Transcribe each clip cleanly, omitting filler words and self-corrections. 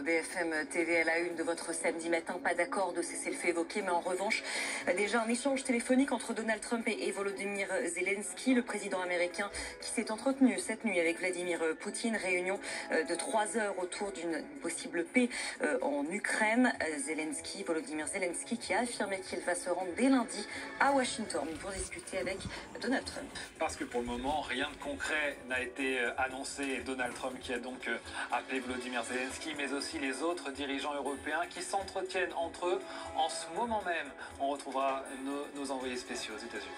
BFM TV à la une de votre samedi matin, pas d'accord de cessez-le-feu évoqué, mais en revanche, déjà un échange téléphonique entre Donald Trump et Volodymyr Zelensky, le président américain qui s'est entretenu cette nuit avec Vladimir Poutine, réunion de 3 heures autour d'une possible paix en Ukraine. Volodymyr Zelensky qui a affirmé qu'il va se rendre dès lundi à Washington pour discuter avec Donald Trump. Parce que pour le moment, rien de concret n'a été annoncé. Donald Trump qui a donc appelé Volodymyr Zelensky, mais aussi les autres dirigeants européens qui s'entretiennent entre eux en ce moment même. On retrouvera nos envoyés spéciaux aux États-Unis.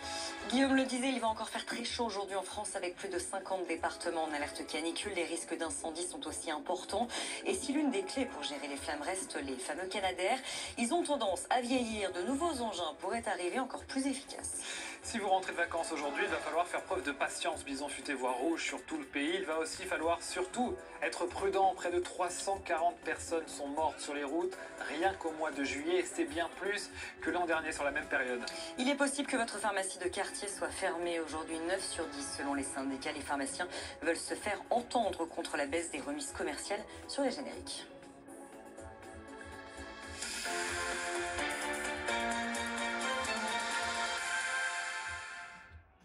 Guillaume le disait, il va encore faire très chaud aujourd'hui en France avec plus de 50 départements en alerte canicule. Les risques d'incendie sont aussi importants. Et si l'une des clés pour gérer les flammes reste les fameux Canadair, ils ont tendance à vieillir. De nouveaux engins pourraient arriver encore plus efficaces. Si vous rentrez de vacances aujourd'hui, il va falloir faire preuve de patience. Bison futé voie rouge sur tout le pays. Il va aussi falloir surtout être prudent. Près de 340 personnes sont mortes sur les routes rien qu'au mois de juillet. C'est bien plus que l'an dernier sur la même période. Il est possible que votre pharmacie de quartier soit fermée aujourd'hui. 9 sur 10 selon les syndicats. Les pharmaciens veulent se faire entendre contre la baisse des remises commerciales sur les génériques.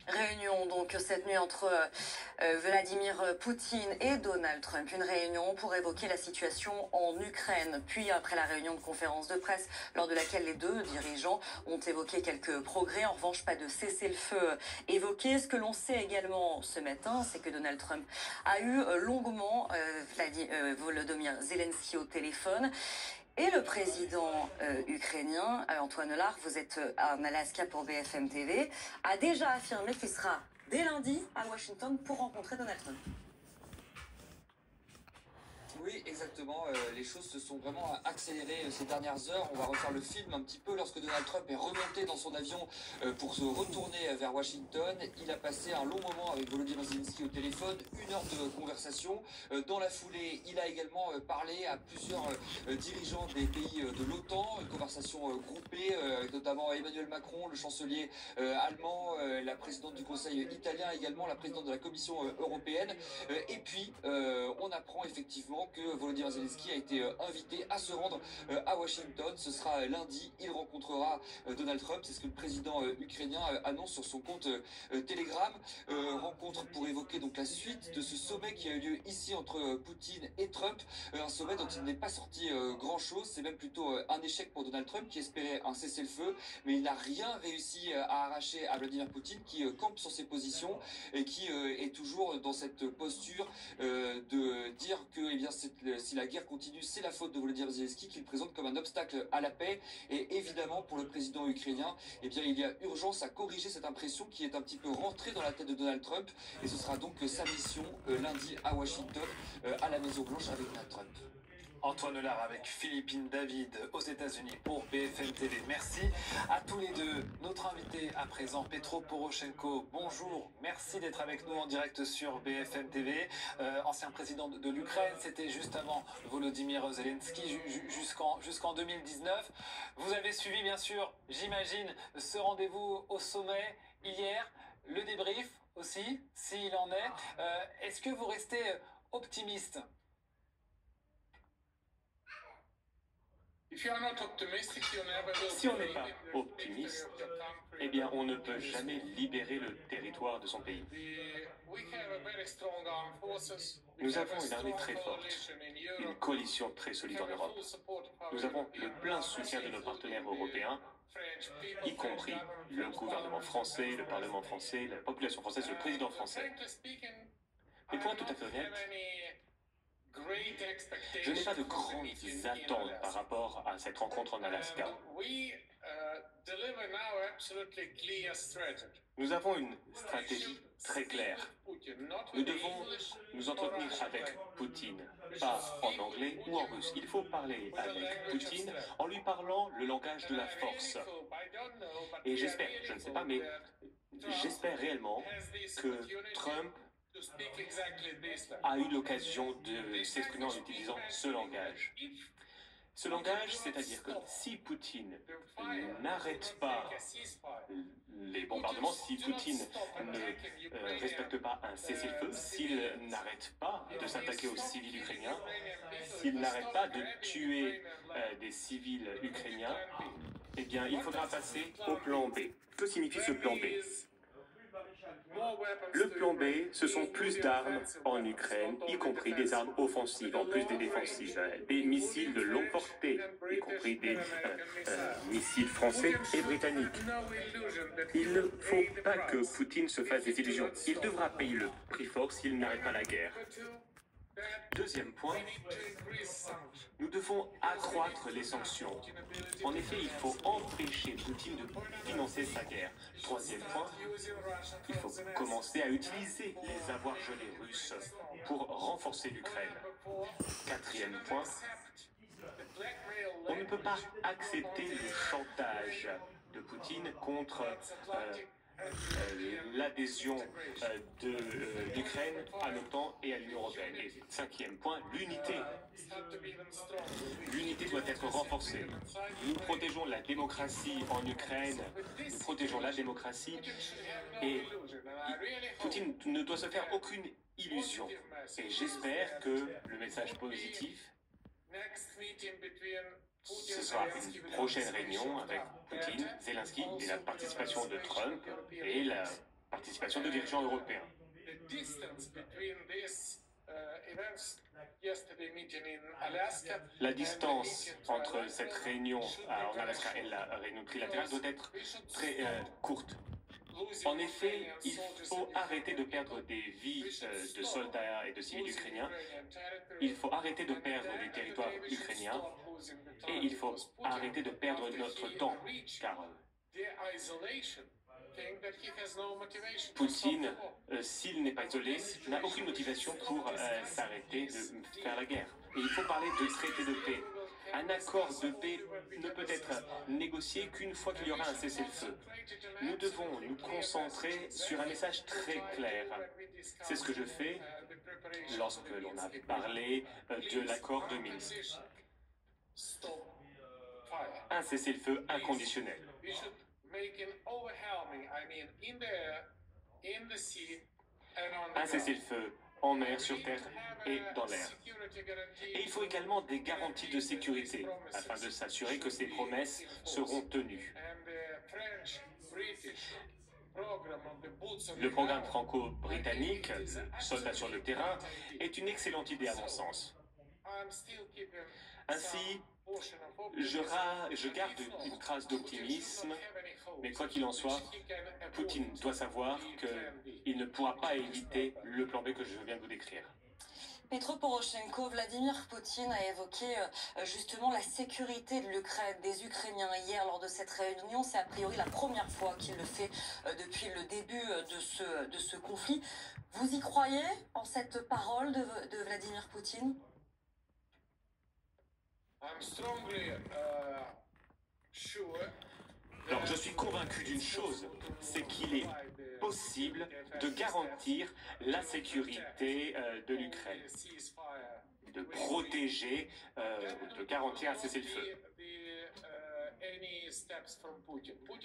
Réunion donc cette nuit entre Vladimir Poutine et Donald Trump. Une réunion pour évoquer la situation en Ukraine. Puis après la réunion de conférence de presse lors de laquelle les deux dirigeants ont évoqué quelques progrès. En revanche, pas de cessez-le-feu évoqué. Ce que l'on sait également ce matin, c'est que Donald Trump a eu longuement Volodymyr Zelensky au téléphone. Et le président ukrainien, Antoine Hollare, vous êtes en Alaska pour BFM TV, a déjà affirmé qu'il sera dès lundi à Washington pour rencontrer Donald Trump. Oui, exactement. Les choses se sont vraiment accélérées ces dernières heures. On va refaire le film un petit peu. Lorsque Donald Trump est remonté dans son avion pour se retourner vers Washington, il a passé un long moment avec Volodymyr Zelensky au téléphone, 1 heure de conversation. Dans la foulée, il a également parlé à plusieurs dirigeants des pays de l'OTAN, une conversation groupée avec notamment Emmanuel Macron, le chancelier allemand, la présidente du Conseil italien, également la présidente de la Commission européenne. Et puis, on apprend effectivement que Volodymyr Zelensky a été invité à se rendre à Washington. Ce sera lundi. Il rencontrera Donald Trump. C'est ce que le président ukrainien annonce sur son compte Telegram. Rencontre pour évoquer donc la suite de ce sommet qui a eu lieu ici entre Poutine et Trump. Un sommet dont il n'est pas sorti grand-chose. C'est même plutôt un échec pour Donald Trump qui espérait un cessez-le-feu, mais il n'a rien réussi à arracher à Vladimir Poutine qui campe sur ses positions et qui est toujours dans cette posture de dire que eh bien, si la guerre continue, c'est la faute de Volodymyr Zelensky qu'il présente comme un obstacle à la paix. Et évidemment, pour le président ukrainien, eh bien, il y a urgence à corriger cette impression qui est un petit peu rentrée dans la tête de Donald Trump. Et ce sera donc sa mission lundi à Washington, à la Maison-Blanche avec Donald Trump. Antoine Hollare avec Philippine David aux États-Unis pour BFM TV. Merci à tous les deux. Notre invité à présent, Petro Poroshenko. Bonjour, merci d'être avec nous en direct sur BFM TV. Ancien président de l'Ukraine, c'était juste avant Volodymyr Zelensky jusqu'en 2019. Vous avez suivi bien sûr, j'imagine, ce rendez-vous au sommet hier, le débrief aussi, s'il en est. Est-ce que vous restez optimiste ? Si on n'est pas optimiste, eh bien on ne peut jamais libérer le territoire de son pays. Nous avons une armée très forte, une coalition très solide en Europe. Nous avons le plein soutien de nos partenaires européens, y compris le gouvernement français, le Parlement français, la population française, le président français. Mais pour être tout à fait honnête, je n'ai pas de grandes attentes par rapport à cette rencontre en Alaska. Nous avons une stratégie très claire. Nous devons nous entretenir avec Poutine, pas en anglais ou en russe. Il faut parler avec Poutine en lui parlant le langage de la force. Et j'espère, je ne sais pas, mais j'espère réellement que Trump a eu l'occasion de s'exprimer en utilisant ce langage. Ce langage, c'est-à-dire que si Poutine n'arrête pas les bombardements, si Poutine ne respecte pas un cessez-le-feu, s'il n'arrête pas de s'attaquer aux civils ukrainiens, s'il n'arrête pas de tuer des civils ukrainiens, eh bien, il faudra passer au plan B. Que signifie ce plan B? Le plan B, ce sont plus d'armes en Ukraine, y compris des armes offensives, en plus des défensives, des missiles de longue portée, y compris des missiles français et britanniques. Il ne faut pas que Poutine se fasse des illusions. Il devra payer le prix fort s'il n'arrête pas la guerre. Deuxième point, nous devons accroître les sanctions. En effet, il faut empêcher Poutine de financer sa guerre. Troisième point, il faut commencer à utiliser les avoirs gelés russes pour renforcer l'Ukraine. Quatrième point, on ne peut pas accepter le chantage de Poutine contre l'adhésion de l'Ukraine à l'OTAN et à l'Union européenne. Et cinquième point, l'unité. L'unité doit être renforcée. Nous protégeons la démocratie en Ukraine, nous protégeons la démocratie et Poutine ne doit se faire aucune illusion. Et j'espère que le message positif, ce sera une prochaine réunion avec Poutine, Zelensky et la participation de Trump et la participation de dirigeants européens. La distance entre cette réunion en Alaska et la réunion trilatérale doit être très courte. En effet, il faut arrêter de perdre des vies de soldats et de civils ukrainiens. Il faut arrêter de perdre des territoires ukrainiens. Et il faut arrêter de perdre notre temps, car Poutine, s'il n'est pas isolé, n'a aucune motivation pour s'arrêter de faire la guerre. Et il faut parler de traité de paix. Un accord de paix ne peut être négocié qu'une fois qu'il y aura un cessez-le-feu. Nous devons nous concentrer sur un message très clair. C'est ce que je fais lorsque l'on a parlé de l'accord de Minsk. Un cessez-le-feu inconditionnel. Un cessez-le-feu en mer, sur terre et dans l'air. Et il faut également des garanties de sécurité afin de s'assurer que ces promesses seront tenues. Le programme franco-britannique, Soldats sur le terrain, est une excellente idée à mon sens. Ainsi, je garde une trace d'optimisme, mais quoi qu'il en soit, Poutine doit savoir qu'il ne pourra pas éviter le plan B que je viens de vous décrire. Petro Poroshenko, Vladimir Poutine a évoqué justement la sécurité de l'Ukraine, des Ukrainiens hier lors de cette réunion. C'est a priori la première fois qu'il le fait depuis le début de ce conflit. Vous y croyez en cette parole de Vladimir Poutine? Alors, je suis convaincu d'une chose, c'est qu'il est possible de garantir la sécurité de l'Ukraine, de protéger, de garantir un cessez-le-feu.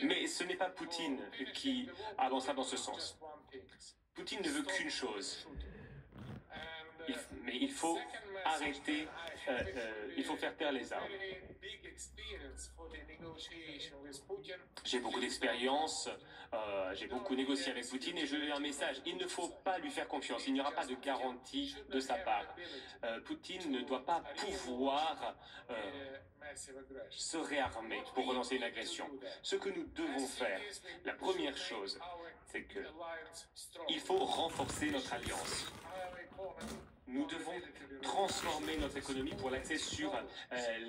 Mais ce n'est pas Poutine qui avancera dans ce sens. Poutine ne veut qu'une chose. Mais il faut arrêter, il faut faire taire les armes. J'ai beaucoup d'expérience, j'ai beaucoup négocié avec Poutine et je lui ai un message. Il ne faut pas lui faire confiance, il n'y aura pas de garantie de sa part. Poutine ne doit pas pouvoir se réarmer pour relancer une agression. Ce que nous devons faire, la première chose, c'est que il faut renforcer notre alliance. Nous devons transformer notre économie pour l'accès sur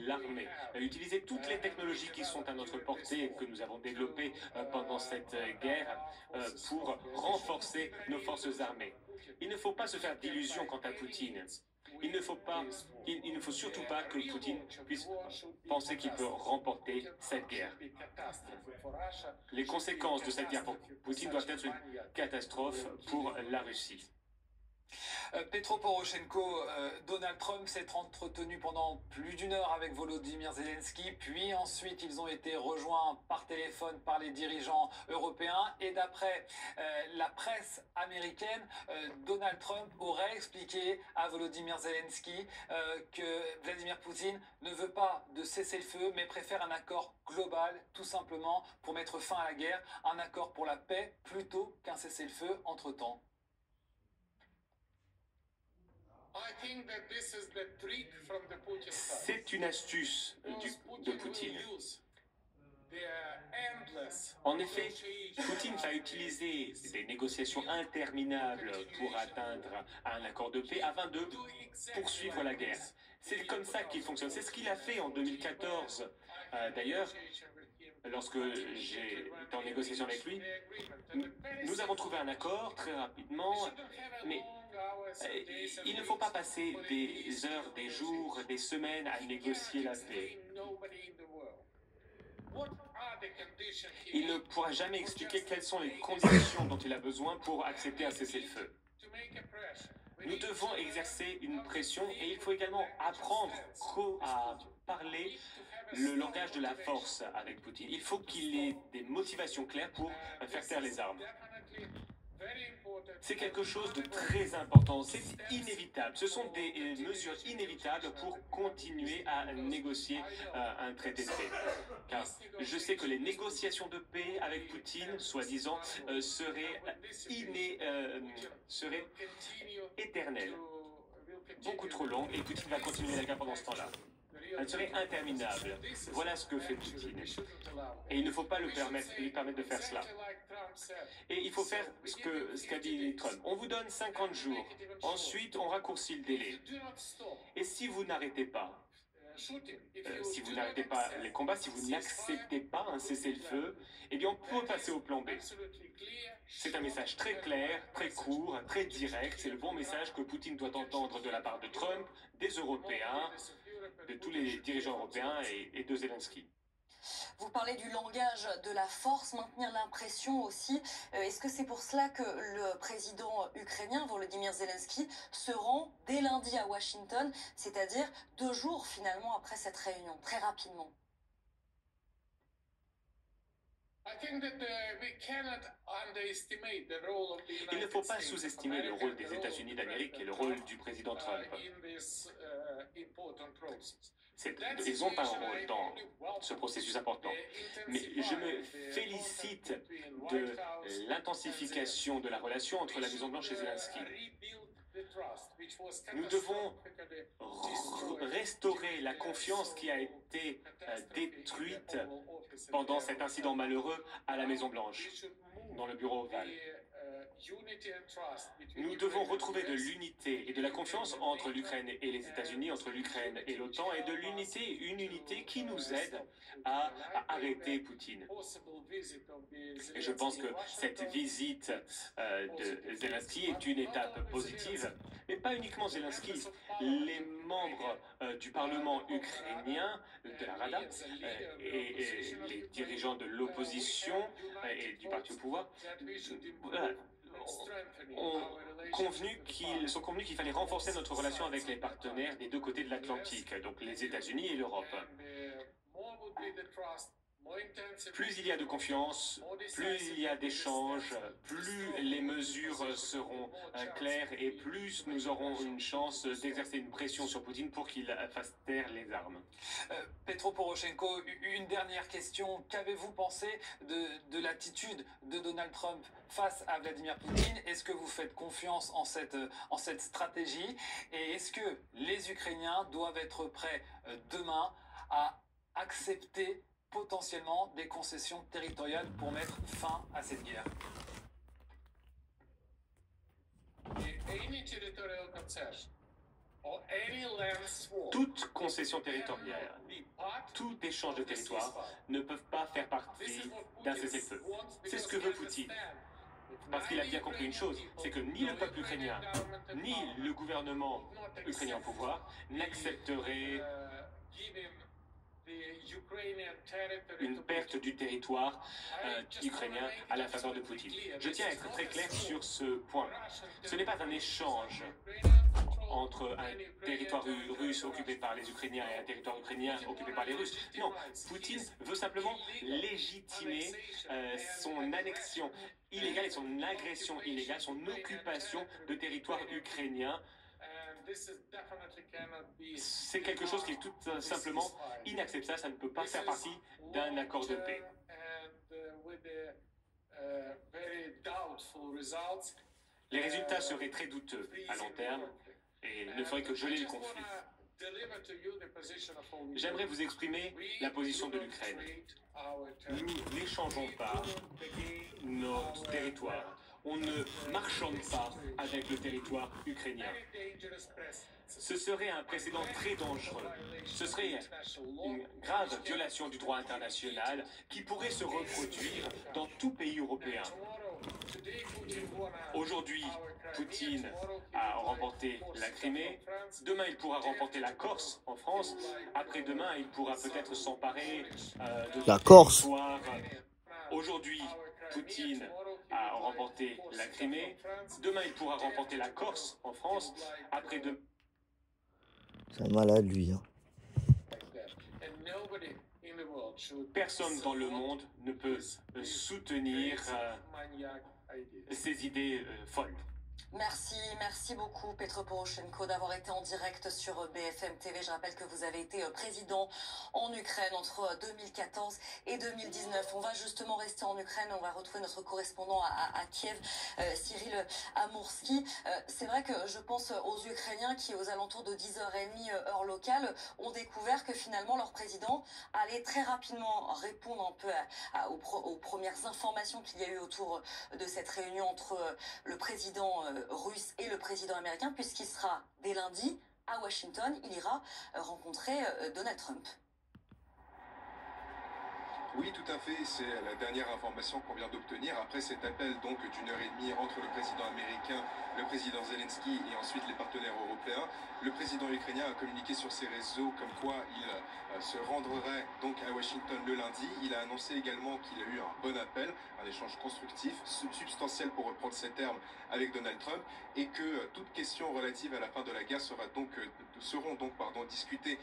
l'armée, utiliser toutes les technologies qui sont à notre portée et que nous avons développées pendant cette guerre pour renforcer nos forces armées. Il ne faut pas se faire d'illusions quant à Poutine. Il ne faut surtout pas que Poutine puisse penser qu'il peut remporter cette guerre. Les conséquences de cette guerre pour Poutine doivent être une catastrophe pour la Russie. Petro Poroshenko, Donald Trump s'est entretenu pendant plus d'une heure avec Volodymyr Zelensky, puis ensuite ils ont été rejoints par téléphone par les dirigeants européens. Et d'après la presse américaine, Donald Trump aurait expliqué à Volodymyr Zelensky que Vladimir Poutine ne veut pas de cessez-le-feu, mais préfère un accord global, tout simplement, pour mettre fin à la guerre, un accord pour la paix plutôt qu'un cessez-le-feu entre-temps. C'est une astuce de Poutine. En effet, Poutine va utiliser des négociations interminables pour atteindre un accord de paix afin de poursuivre la guerre. C'est comme ça qu'il fonctionne. C'est ce qu'il a fait en 2014. D'ailleurs, lorsque j'ai été en négociation avec lui, nous avons trouvé un accord très rapidement, mais il ne faut pas passer des heures, des jours, des semaines à négocier la paix. Il ne pourra jamais expliquer quelles sont les conditions dont il a besoin pour accepter un cessez-le-feu. Nous devons exercer une pression et il faut également apprendre à parler le langage de la force avec Poutine. Il faut qu'il ait des motivations claires pour faire taire les armes. C'est quelque chose de très important, c'est inévitable. Ce sont des mesures inévitables pour continuer à négocier un traité de paix. Car je sais que les négociations de paix avec Poutine, soi-disant, seraient éternelles, beaucoup trop longues, et Poutine va continuer la guerre pendant ce temps-là. Elle serait interminable. Voilà ce que fait Poutine. Et il ne faut pas lui permettre de faire cela. Et il faut faire ce qu'a dit Trump. On vous donne 50 jours. Ensuite, on raccourcit le délai. Et si vous n'arrêtez pas, les combats, si vous n'acceptez pas un cessez-le-feu, eh bien on peut passer au plan B. C'est un message très clair, très court, très direct. C'est le bon message que Poutine doit entendre de la part de Trump, des Européens, de tous les dirigeants européens et de Zelensky. Vous parlez du langage de la force, maintenir l'impression aussi. Est-ce que c'est pour cela que le président ukrainien, Volodymyr Zelensky, se rend dès lundi à Washington, c'est-à-dire 2 jours finalement après cette réunion, très rapidement? Il ne faut pas sous-estimer le rôle des États-Unis d'Amérique et le rôle du président Trump. Ils ont un rôle dans ce processus important. Mais je me félicite de l'intensification de la relation entre la Maison-Blanche et Zelensky. Nous devons restaurer la confiance qui a été détruite pendant cet incident malheureux à la Maison-Blanche, dans le bureau ovale. Nous devons retrouver de l'unité et de la confiance entre l'Ukraine et les États-Unis, entre l'Ukraine et l'OTAN, et de l'unité, une unité qui nous aide à arrêter Poutine. Et je pense que cette visite de Zelensky est une étape positive, mais pas uniquement Zelensky. Les membres du Parlement ukrainien, de la Rada, et les dirigeants de l'opposition et du parti au pouvoir, sont convenus qu'il fallait renforcer notre relation avec les partenaires des 2 côtés de l'Atlantique, donc les États-Unis et l'Europe. Plus il y a de confiance, plus il y a d'échanges, plus les mesures seront claires et plus nous aurons une chance d'exercer une pression sur Poutine pour qu'il fasse taire les armes. Petro Poroshenko, une dernière question. Qu'avez-vous pensé de l'attitude de Donald Trump face à Vladimir Poutine? Est-ce que vous faites confiance en cette stratégie? Et est-ce que les Ukrainiens doivent être prêts demain à accepter potentiellement des concessions territoriales pour mettre fin à cette guerre? Toute concession territoriale, tout échange de territoire ne peuvent pas faire partie d'un cessez-le-feu. C'est ce que veut Poutine. Parce qu'il a bien compris une chose, c'est que ni le peuple ukrainien, ni le gouvernement ukrainien au pouvoir n'accepteraient une perte du territoire ukrainien à la faveur de Poutine. Je tiens à être très clair sur ce point. Ce n'est pas un échange entre un territoire russe occupé par les Ukrainiens et un territoire ukrainien occupé par les Russes. Non, Poutine veut simplement légitimer son annexion illégale et son agression illégale, son occupation de territoire ukrainien. C'est quelque chose qui est tout simplement inacceptable, ça ne peut pas faire partie d'un accord de paix. Les résultats seraient très douteux à long terme et ne feraient que geler le conflit. J'aimerais vous exprimer la position de l'Ukraine. Nous n'échangeons pas notre territoire. On ne marchande pas avec le territoire ukrainien. Ce serait un précédent très dangereux. Ce serait une grave violation du droit international qui pourrait se reproduire dans tout pays européen. Aujourd'hui, Poutine a remporté la Crimée. Demain, il pourra remporter la Corse en France. Après-demain, il pourra peut-être s'emparer de la Corse. Aujourd'hui, Poutine a remporté la Crimée. Demain, il pourra remporter la Corse en France. Après-demain... C'est un malade, lui. Hein. Personne dans le monde ne peut soutenir ces idées folles. Merci beaucoup Petro Poroshenko d'avoir été en direct sur BFM TV. Je rappelle que vous avez été président en Ukraine entre 2014 et 2019. On va justement rester en Ukraine, on va retrouver notre correspondant à Kiev, Cyril Amourski. C'est vrai que je pense aux Ukrainiens qui, aux alentours de 10h30 heure locale, ont découvert que finalement leur président allait très rapidement répondre un peu aux premières informations qu'il y a eu autour de cette réunion entre le président russe et le président américain, puisqu'il sera dès lundi à Washington. Il ira rencontrer Donald Trump. Oui, tout à fait, c'est la dernière information qu'on vient d'obtenir après cet appel donc d'une heure et demie entre le président américain, le président Zelensky et ensuite les partenaires européens. Le président ukrainien a communiqué sur ses réseaux comme quoi il se rendrait donc à Washington le lundi. Il a annoncé également qu'il a eu un bon appel, un échange constructif, substantiel pour reprendre ses termes avec Donald Trump, et que toute question relative à la fin de la guerre seront donc discutées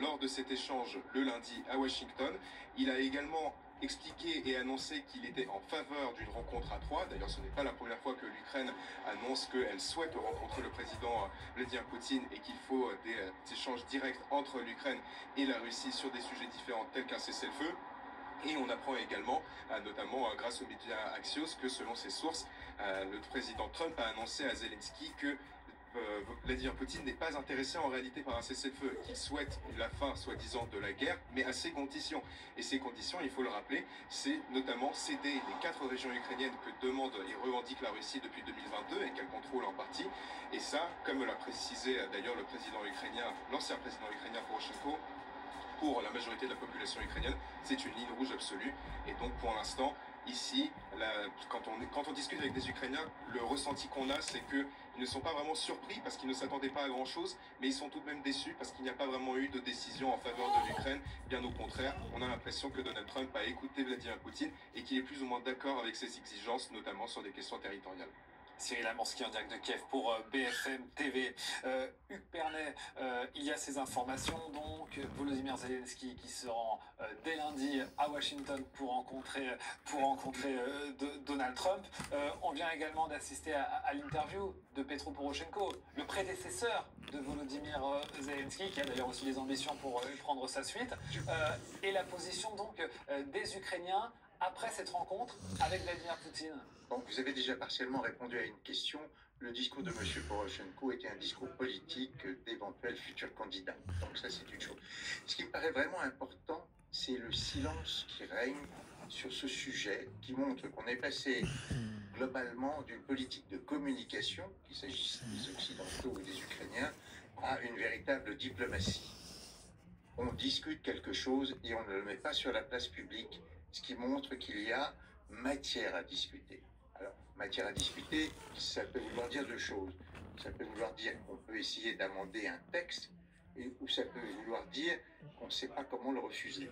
lors de cet échange le lundi à Washington. Il a également expliqué et annoncé qu'il était en faveur d'une rencontre à trois. D'ailleurs, ce n'est pas la première fois que l'Ukraine annonce qu'elle souhaite rencontrer le président Vladimir Poutine et qu'il faut des échanges directs entre l'Ukraine et la Russie sur des sujets différents tels qu'un cessez-le-feu. Et on apprend également, notamment grâce aux médias Axios, que selon ses sources, le président Trump a annoncé à Zelensky que Vladimir Poutine n'est pas intéressé en réalité par un cessez-le-feu, qu'il souhaite la fin, soi-disant, de la guerre, mais à ses conditions. Et ces conditions, il faut le rappeler, c'est notamment céder les 4 régions ukrainiennes que demande et revendique la Russie depuis 2022 et qu'elle contrôle en partie. Et ça, comme l'a précisé d'ailleurs le président ukrainien, l'ancien président ukrainien Poroshenko, pour la majorité de la population ukrainienne, c'est une ligne rouge absolue. Et donc pour l'instant, ici, quand on discute avec des Ukrainiens, le ressenti qu'on a, c'est qu'ils ne sont pas vraiment surpris parce qu'ils ne s'attendaient pas à grand-chose, mais ils sont tout de même déçus parce qu'il n'y a pas vraiment eu de décision en faveur de l'Ukraine. Bien au contraire, on a l'impression que Donald Trump a écouté Vladimir Poutine et qu'il est plus ou moins d'accord avec ses exigences, notamment sur des questions territoriales. Cyril Amourski en direct de Kiev pour BFM TV. Hugues Pernet, il y a ces informations, donc Volodymyr Zelensky qui se rend dès lundi à Washington pour rencontrer Donald Trump. On vient également d'assister à l'interview de Petro Poroshenko, le prédécesseur de Volodymyr Zelensky, qui a d'ailleurs aussi des ambitions pour prendre sa suite, et la position donc des Ukrainiens après cette rencontre avec Vladimir Poutine. Bon, vous avez déjà partiellement répondu à une question. Le discours de M. Poroshenko était un discours politique d'éventuels futurs candidats. Donc ça, c'est une chose. Ce qui me paraît vraiment important, c'est le silence qui règne sur ce sujet, qui montre qu'on est passé globalement d'une politique de communication, qu'il s'agisse des Occidentaux ou des Ukrainiens, à une véritable diplomatie. On discute quelque chose et on ne le met pas sur la place publique, ce qui montre qu'il y a matière à discuter. Alors, matière à discuter, ça peut vouloir dire deux choses. Ça peut vouloir dire qu'on peut essayer d'amender un texte, ou ça peut vouloir dire qu'on ne sait pas comment le refuser.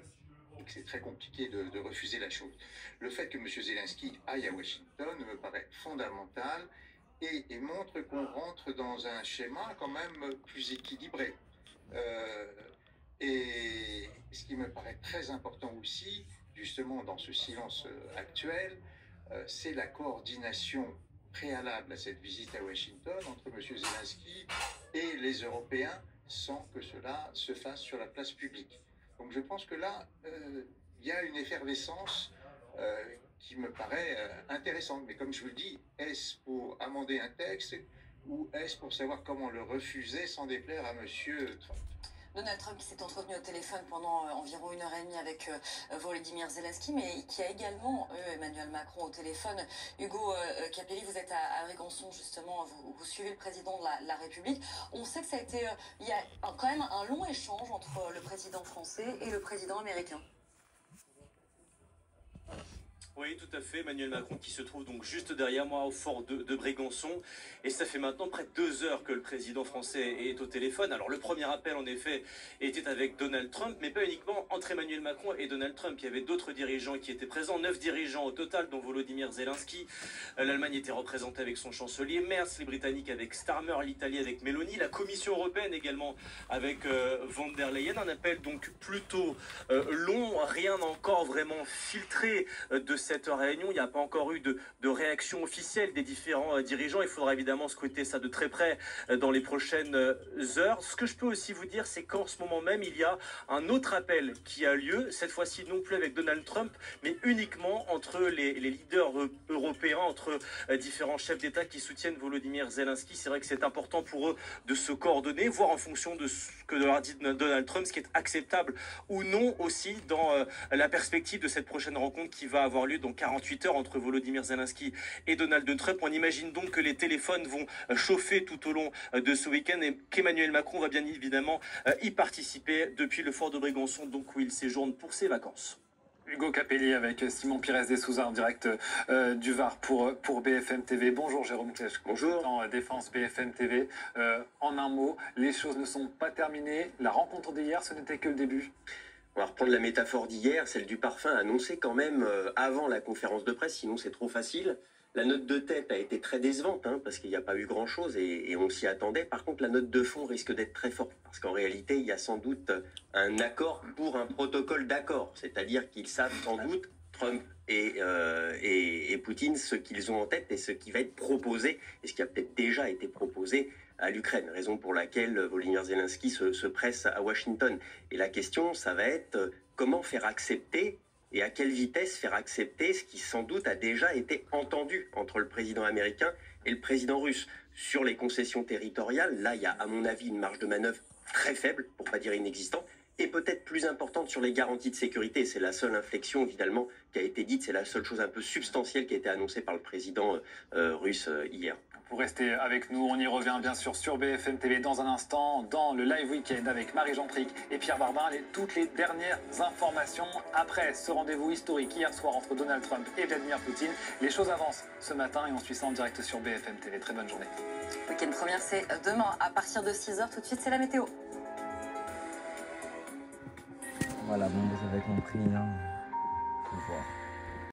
et que c'est très compliqué de refuser la chose. Le fait que M. Zelensky aille à Washington me paraît fondamental et montre qu'on rentre dans un schéma quand même plus équilibré. Et ce qui me paraît très important aussi, justement dans ce silence actuel, c'est la coordination préalable à cette visite à Washington entre M. Zelensky et les Européens sans que cela se fasse sur la place publique. Donc je pense que là, il y a une effervescence qui me paraît intéressante. Mais comme je vous le dis, est-ce pour amender un texte ou est-ce pour savoir comment le refuser sans déplaire à M. Trump? Donald Trump qui s'est entretenu au téléphone pendant environ 1h30 avec Volodymyr Zelensky, mais qui a également Emmanuel Macron au téléphone. Hugo Capelli, vous êtes à Brégançon justement, vous suivez le président de la République. On sait que ça a été, il y a quand même un long échange entre le président français et le président américain. Oui, tout à fait. Emmanuel Macron qui se trouve donc juste derrière moi au fort de Brégançon. Et ça fait maintenant près de 2 heures que le président français est au téléphone. Alors le premier appel en effet était avec Donald Trump, mais pas uniquement entre Emmanuel Macron et Donald Trump. Il y avait d'autres dirigeants qui étaient présents, 9 dirigeants au total, dont Volodymyr Zelensky. L'Allemagne était représentée avec son chancelier Merz, les Britanniques avec Starmer, l'Italie avec Meloni, la Commission européenne également avec von der Leyen. Un appel donc plutôt long, rien n'a encore vraiment filtré de cette réunion. Il n'y a pas encore eu de réaction officielle des différents dirigeants. Il faudra évidemment scruter ça de très près dans les prochaines heures. Ce que je peux aussi vous dire, c'est qu'en ce moment même, il y a un autre appel qui a lieu, cette fois-ci non plus avec Donald Trump, mais uniquement entre les leaders européens, entre différents chefs d'État qui soutiennent Volodymyr Zelensky. C'est vrai que c'est important pour eux de se coordonner, voir en fonction de ce que leur dit Donald Trump, ce qui est acceptable ou non aussi dans la perspective de cette prochaine rencontre qui va avoir lieu dans 48 heures entre Volodymyr Zelensky et Donald Trump. On imagine donc que les téléphones vont chauffer tout au long de ce week-end et qu'Emmanuel Macron va bien évidemment y participer depuis le fort de Brégançon, donc où il séjourne pour ses vacances. Hugo Capelli avec Simon Pires de Souza en direct du Var pour BFM TV. Bonjour Jérôme Klech. Bonjour. En défense BFM TV. En un mot, les choses ne sont pas terminées. La rencontre d'hier, ce n'était que le début. On va reprendre la métaphore d'hier, celle du parfum annoncé quand même avant la conférence de presse, sinon c'est trop facile. La note de tête a été très décevante, parce qu'il n'y a pas eu grand-chose et on s'y attendait. Par contre, la note de fond risque d'être très forte, parce qu'en réalité, il y a sans doute un accord pour un protocole d'accord. C'est-à-dire qu'ils savent sans doute, Trump et Poutine, ce qu'ils ont en tête et ce qui va être proposé, et ce qui a peut-être déjà été proposé à l'Ukraine, raison pour laquelle Volodymyr Zelensky se presse à Washington. Et la question, ça va être comment faire accepter et à quelle vitesse faire accepter ce qui sans doute a déjà été entendu entre le président américain et le président russe. Sur les concessions territoriales, là, il y a à mon avis une marge de manœuvre très faible, pour pas dire inexistante, et peut-être plus importante sur les garanties de sécurité. C'est la seule inflexion, évidemment, qui a été dite, c'est la seule chose un peu substantielle qui a été annoncée par le président russe hier. Vous restez avec nous, on y revient bien sûr sur BFM TV dans un instant, dans le live week-end avec Marie-Jean Tric et Pierre Barbin, toutes les dernières informations après ce rendez-vous historique hier soir entre Donald Trump et Vladimir Poutine. Les choses avancent ce matin et on suit ça en direct sur BFM TV. Très bonne journée. Week-end première, c'est demain à partir de 6h. Tout de suite, c'est la météo. Voilà, bon, vous avez compris, faut voir.